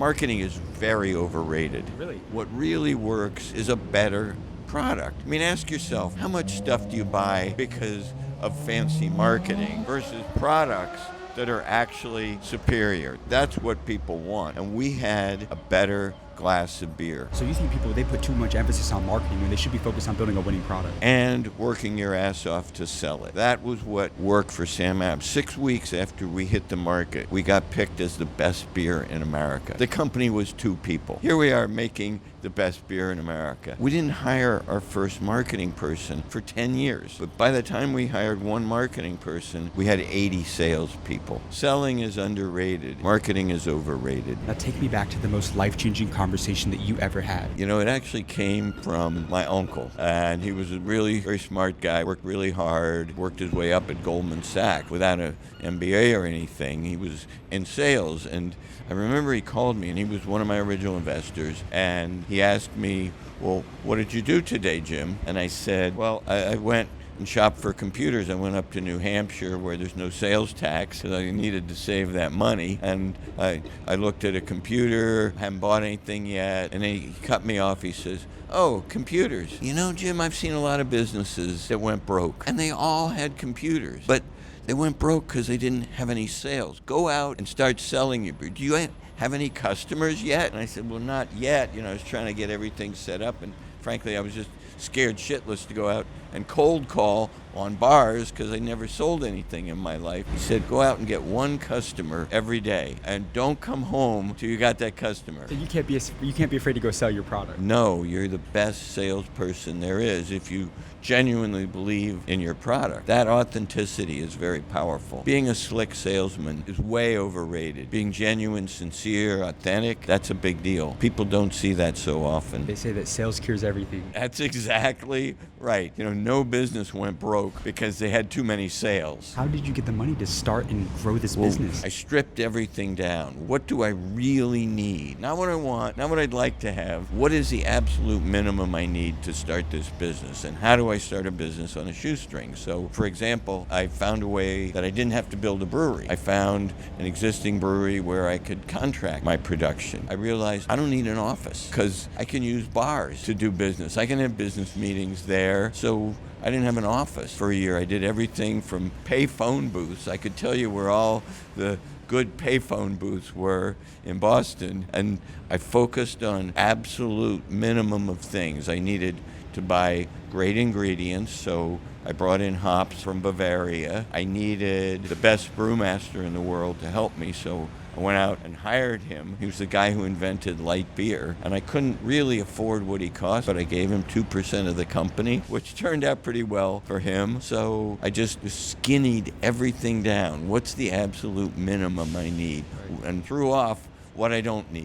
Marketing is very overrated. Really? What really works is a better product. I mean, ask yourself, how much stuff do you buy because of fancy marketing versus products that are actually superior? That's what people want. And we had a better glass of beer. So you think people, they put too much emphasis on marketing when they should be focused on building a winning product? And working your ass off to sell it. That was what worked for Sam Adams. 6 weeks after we hit the market, we got picked as the best beer in America. The company was 2 people. Here we are making the best beer in America. We didn't hire our first marketing person for 10 years. But by the time we hired one marketing person, we had 80 salespeople. Selling is underrated. Marketing is overrated. Now take me back to the most life-changing conversation that you ever had. You know, it actually came from my uncle, and he was a really very smart guy, worked really hard, worked his way up at Goldman Sachs without an MBA or anything. He was in sales, and I remember he called me, and he was one of my original investors, and he asked me, well, what did you do today, Jim? And I said, well, I went and shopped for computers. I went up to New Hampshire where there's no sales tax because I needed to save that money. And I looked at a computer, hadn't bought anything yet, and then he cut me off. He says, oh, computers. You know, Jim, I've seen a lot of businesses that went broke, and they all had computers. But they went broke because they didn't have any sales. Go out and start selling your beer. Do you have any customers yet? And I said, well, not yet. You know, I was trying to get everything set up, and frankly, I was just scared shitless to go out and cold call on bars because I never sold anything in my life. He said, go out and get one customer every day, and don't come home till you got that customer. So you can't be afraid to go sell your product. No, you're the best salesperson there is if you genuinely believe in your product. That authenticity is very powerful. Being a slick salesman is way overrated. Being genuine, sincere, authentic, that's a big deal. People don't see that so often. They say that sales cures everything. That's exactly right. You know, no business went broke because they had too many sales. How did you get the money to start and grow this business? I stripped everything down. What do I really need? Not what I want, not what I'd like to have. What is the absolute minimum I need to start this business? And how do I start a business on a shoestring? So, for example, I found a way that I didn't have to build a brewery. I found an existing brewery where I could contract my production. I realized I don't need an office because I can use bars to do business. I can have business meetings there. So I didn't have an office for a year. I did everything from pay phone booths. I could tell you where all the good payphone booths were in Boston, and I focused on absolute minimum of things. I needed to buy great ingredients, so I brought in hops from Bavaria. I needed the best brewmaster in the world to help me, so I went out and hired him. He was the guy who invented light beer, and I couldn't really afford what he cost, but I gave him 2% of the company, which turned out pretty well for him. So I just skinnied everything down. What's the absolute minimum I need? And threw off what I don't need.